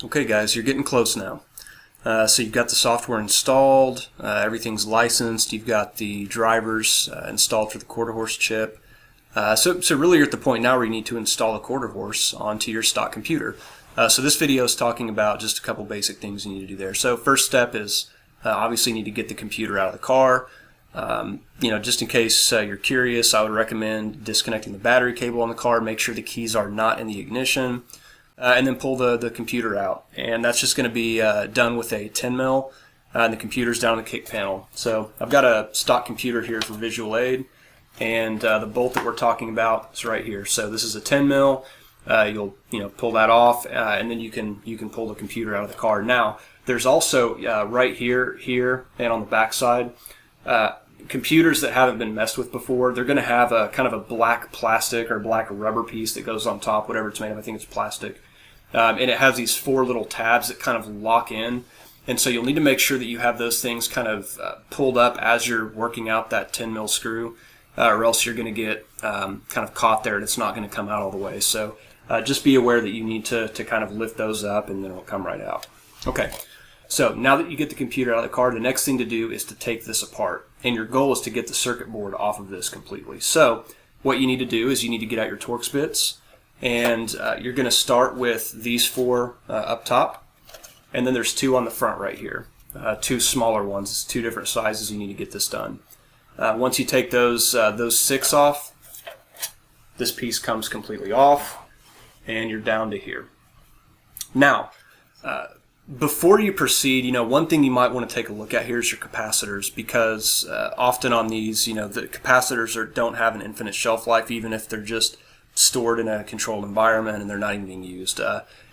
Okay guys, you're getting close now. So you've got the software installed, everything's licensed, you've got the drivers installed for the QuarterHorse chip. So really you're at the point now where you need to install a QuarterHorse onto your stock computer. So this video is talking about just a couple basic things you need to do there. So first step is obviously you need to get the computer out of the car. Just in case you're curious, I would recommend disconnecting the battery cable on the car, make sure the keys are not in the ignition. And then pull the computer out, and that's just going to be done with a 10 mil, and the computer's down on the kick panel. So I've got a stock computer here for visual aid, and the bolt that we're talking about is right here. So this is a 10 mil. You'll pull that off, and then you can pull the computer out of the car. Now there's also right here, and on the back side, computers that haven't been messed with before, they're going to have a kind of a black plastic or black rubber piece that goes on top, whatever it's made of. I think it's plastic. And it has these 4 little tabs that kind of lock in. And so you'll need to make sure that you have those things kind of pulled up as you're working out that 10 mil screw, or else you're going to get kind of caught there and it's not going to come out all the way. So just be aware that you need to kind of lift those up and then it'll come right out. Okay. So now that you get the computer out of the car, the next thing to do is to take this apart. And your goal is to get the circuit board off of this completely. So what you need to do is you need to get out your Torx bits, and you're going to start with these 4 up top, and then there's 2 on the front right here. 2 smaller ones. It's 2 different sizes you need to get this done. Once you take those 6 off, this piece comes completely off, and you're down to here. Now, before you proceed, one thing you might want to take a look at here is your capacitors, because often on these, the capacitors don't have an infinite shelf life, even if they're just stored in a controlled environment and they're not even being used.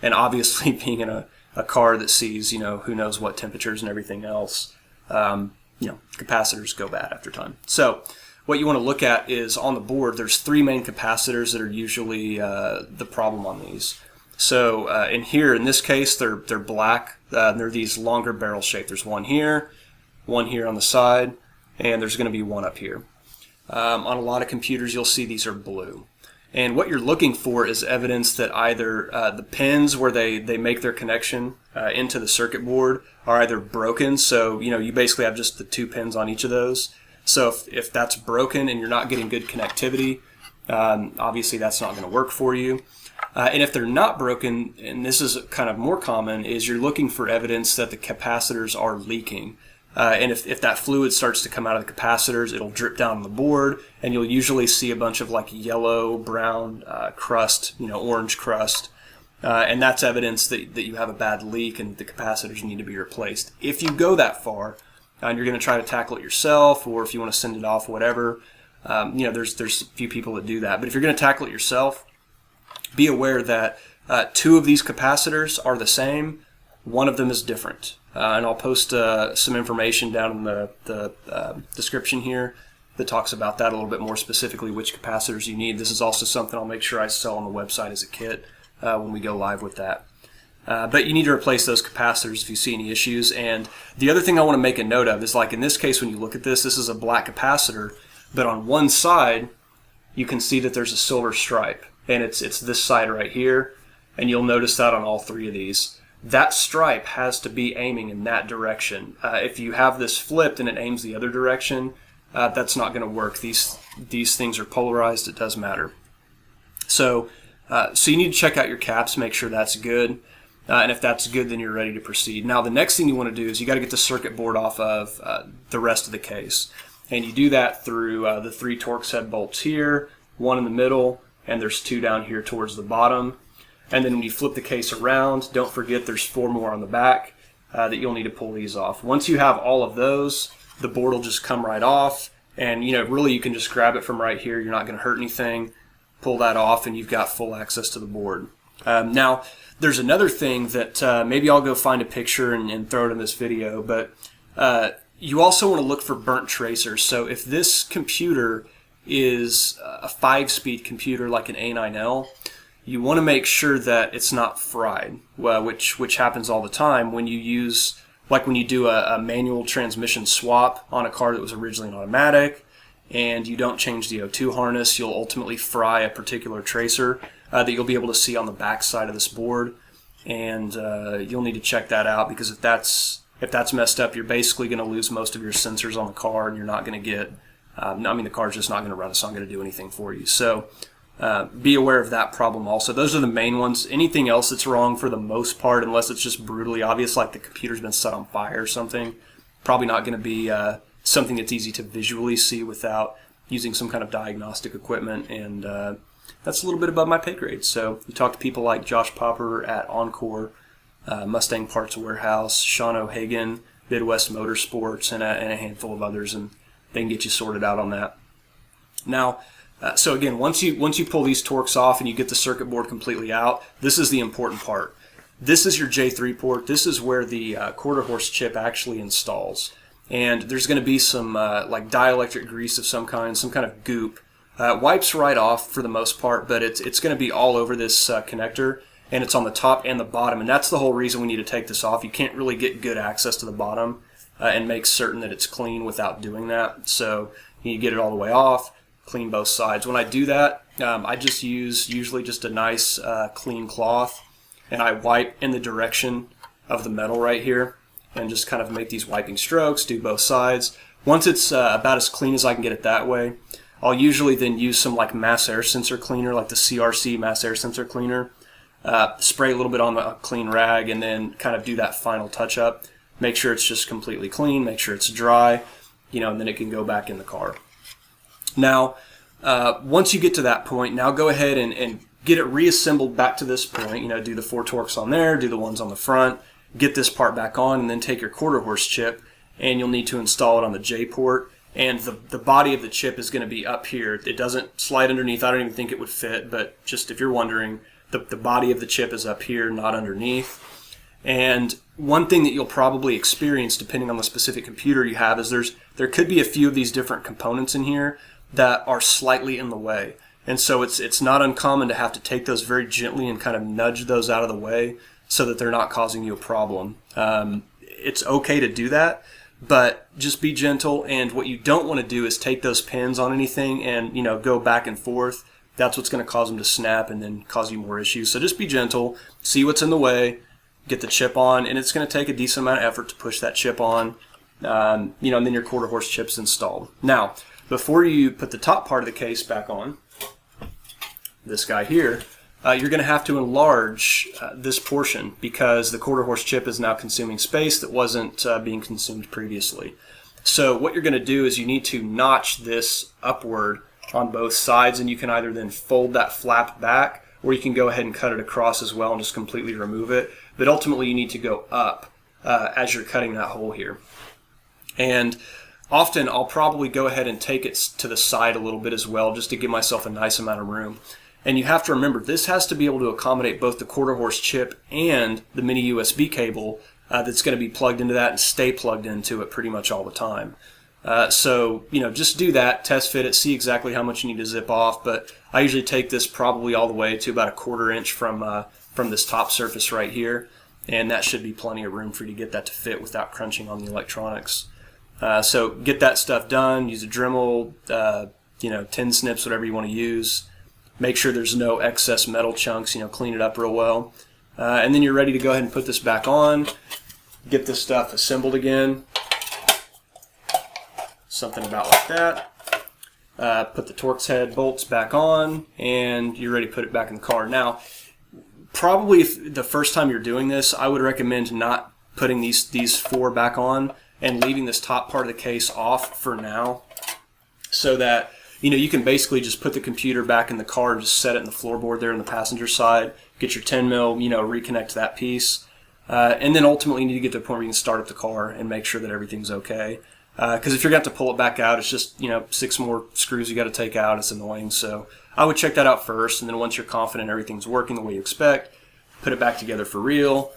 And obviously, being in a car that sees, who knows what temperatures and everything else, capacitors go bad after time. So what you want to look at is on the board, there's 3 main capacitors that are usually the problem on these. So in this case, they're black. They're these longer barrel shape. There's one here on the side, and there's going to be one up here. On a lot of computers, you'll see these are blue. And what you're looking for is evidence that either the pins where they make their connection into the circuit board are either broken. So you basically have just the 2 pins on each of those. So if that's broken and you're not getting good connectivity, obviously that's not going to work for you. And if they're not broken, and this is kind of more common, is you're looking for evidence that the capacitors are leaking. And if that fluid starts to come out of the capacitors, it'll drip down on the board, and you'll usually see a bunch of like yellow, brown crust, orange crust. And that's evidence that you have a bad leak and the capacitors need to be replaced. If you go that far, and you're going to try to tackle it yourself, or if you want to send it off, whatever, there's a few people that do that. But if you're going to tackle it yourself, be aware that 2 of these capacitors are the same, 1 of them is different. And I'll post some information down in the description here that talks about that a little bit more specifically, which capacitors you need. This is also something I'll make sure I sell on the website as a kit when we go live with that. But you need to replace those capacitors if you see any issues. And the other thing I want to make a note of is, like in this case, when you look at this is a black capacitor, but on one side you can see that there's a silver stripe. And it's this side right here, and you'll notice that on all 3 of these. That stripe has to be aiming in that direction. If you have this flipped and it aims the other direction, that's not going to work. These things are polarized. It does matter. So you need to check out your caps, make sure that's good, and if that's good, then you're ready to proceed. Now the next thing you want to do is you got to get the circuit board off of the rest of the case, and you do that through the 3 Torx head bolts here, 1 in the middle, and there's 2 down here towards the bottom. And then when you flip the case around, don't forget there's 4 more on the back that you'll need to pull these off. Once you have all of those, the board will just come right off, and really you can just grab it from right here. You're not going to hurt anything. Pull that off, and you've got full access to the board. Now, there's another thing that maybe I'll go find a picture and throw it in this video, but you also want to look for burnt tracers. So if this computer is a 5-speed computer like an A9L, you want to make sure that it's not fried, which happens all the time when you do a manual transmission swap on a car that was originally an automatic, and you don't change the O2 harness, you'll ultimately fry a particular tracer that you'll be able to see on the back side of this board. and you'll need to check that out, because if that's messed up, you're basically going to lose most of your sensors on the car, and you're not going to get, the car's just not going to run. It's not going to do anything for you. So be aware of that problem also. Those are the main ones. Anything else that's wrong, for the most part, unless it's just brutally obvious, like the computer's been set on fire or something, probably not going to be something that's easy to visually see without using some kind of diagnostic equipment, and that's a little bit above my pay grade. So you talk to people like Josh Popper at Encore, Mustang Parts Warehouse, Sean O'Hagan, Midwest Motorsports, and a handful of others, and they can get you sorted out on that. Now, so again, once you pull these Torx off and you get the circuit board completely out, this is the important part. This is your J3 port. This is where the QuarterHorse chip actually installs. And there's going to be some like dielectric grease of some kind of goop. It wipes right off for the most part, but it's going to be all over this connector, and it's on the top and the bottom, and that's the whole reason we need to take this off. You can't really get good access to the bottom and make certain that it's clean without doing that. So you need to get it all the way off, clean both sides. When I do that, I just use usually just a nice clean cloth, and I wipe in the direction of the metal right here, and just kind of make these wiping strokes, do both sides. Once it's about as clean as I can get it that way, I'll usually then use some like mass air sensor cleaner, like the CRC mass air sensor cleaner, spray a little bit on a clean rag, and then kind of do that final touch up. Make sure it's just completely clean, make sure it's dry, and then it can go back in the car. Now, once you get to that point, now go ahead and get it reassembled back to this point. Do the 4 Torx on there, do the ones on the front, get this part back on, and then take your QuarterHorse chip, and you'll need to install it on the J port. And the body of the chip is going to be up here. It doesn't slide underneath. I don't even think it would fit, but just if you're wondering, the body of the chip is up here, not underneath. And one thing that you'll probably experience, depending on the specific computer you have, is there could be a few of these different components in here that are slightly in the way. And so it's not uncommon to have to take those very gently and kind of nudge those out of the way so that they're not causing you a problem. It's okay to do that, but just be gentle. And what you don't want to do is take those pins on anything and go back and forth. That's what's going to cause them to snap and then cause you more issues. So just be gentle, see what's in the way, get the chip on, and it's going to take a decent amount of effort to push that chip on. And then your QuarterHorse chip's installed. Now, before you put the top part of the case back on, this guy here, you're going to have to enlarge this portion, because the QuarterHorse chip is now consuming space that wasn't being consumed previously. So what you're going to do is you need to notch this upward on both sides, and you can either then fold that flap back, or you can go ahead and cut it across as well and just completely remove it. But ultimately you need to go up as you're cutting that hole here. And often I'll probably go ahead and take it to the side a little bit as well, just to give myself a nice amount of room. And you have to remember, this has to be able to accommodate both the QuarterHorse chip and the mini USB cable that's going to be plugged into that and stay plugged into it pretty much all the time. So just do that, test fit it, see exactly how much you need to zip off. But I usually take this probably all the way to about a 1/4 inch from this top surface right here, and that should be plenty of room for you to get that to fit without crunching on the electronics. So get that stuff done. Use a Dremel, tin snips, whatever you want to use. Make sure there's no excess metal chunks. Clean it up real well, and then you're ready to go ahead and put this back on. Get this stuff assembled again. Something about like that. Put the Torx head bolts back on, and you're ready to put it back in the car. Now, probably if the first time you're doing this, I would recommend not putting these 4 back on and leaving this top part of the case off for now, so that you can basically just put the computer back in the car and just set it in the floorboard there on the passenger side. Get your 10 mil, reconnect that piece, and then ultimately you need to get to the point where you can start up the car and make sure that everything's okay. Because if you're going to have to pull it back out, it's just 6 more screws you got to take out. It's annoying. So I would check that out first, and then once you're confident everything's working the way you expect, put it back together for real.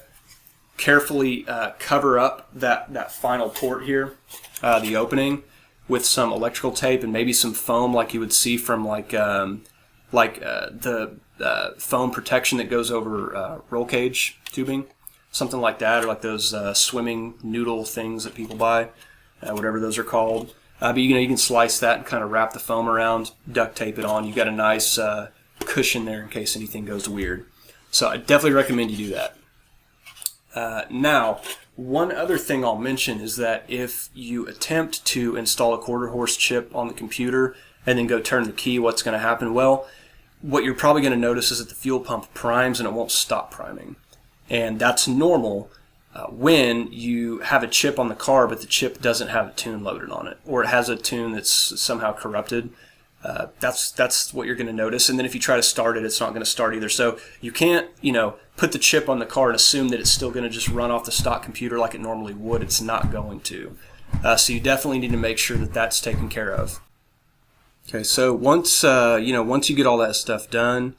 Carefully cover up that final port here, the opening, with some electrical tape and maybe some foam, like you would see from the foam protection that goes over roll cage tubing, something like that, or like those swimming noodle things that people buy. Whatever those are called. But you can slice that and kind of wrap the foam around, duct tape it on. You've got a nice cushion there in case anything goes weird. So I definitely recommend you do that. Now, one other thing I'll mention is that if you attempt to install a QuarterHorse chip on the computer and then go turn the key, what's going to happen? Well, what you're probably going to notice is that the fuel pump primes and it won't stop priming. And that's normal when you have a chip on the car, but the chip doesn't have a tune loaded on it, or it has a tune that's somehow corrupted. That's what you're going to notice. And then if you try to start it, it's not going to start either. So you can't, put the chip on the car and assume that it's still going to just run off the stock computer like it normally would. It's not going to. So you definitely need to make sure that that's taken care of. Okay, so once you get all that stuff done,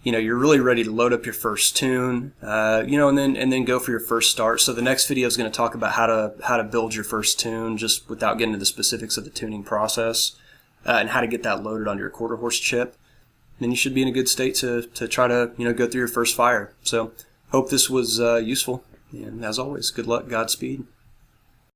you're really ready to load up your first tune, and then go for your first start. So the next video is going to talk about how to build your first tune, just without getting into the specifics of the tuning process, and how to get that loaded onto your QuarterHorse chip. Then you should be in a good state to try to go through your first fire. So hope this was useful, and as always, good luck, Godspeed.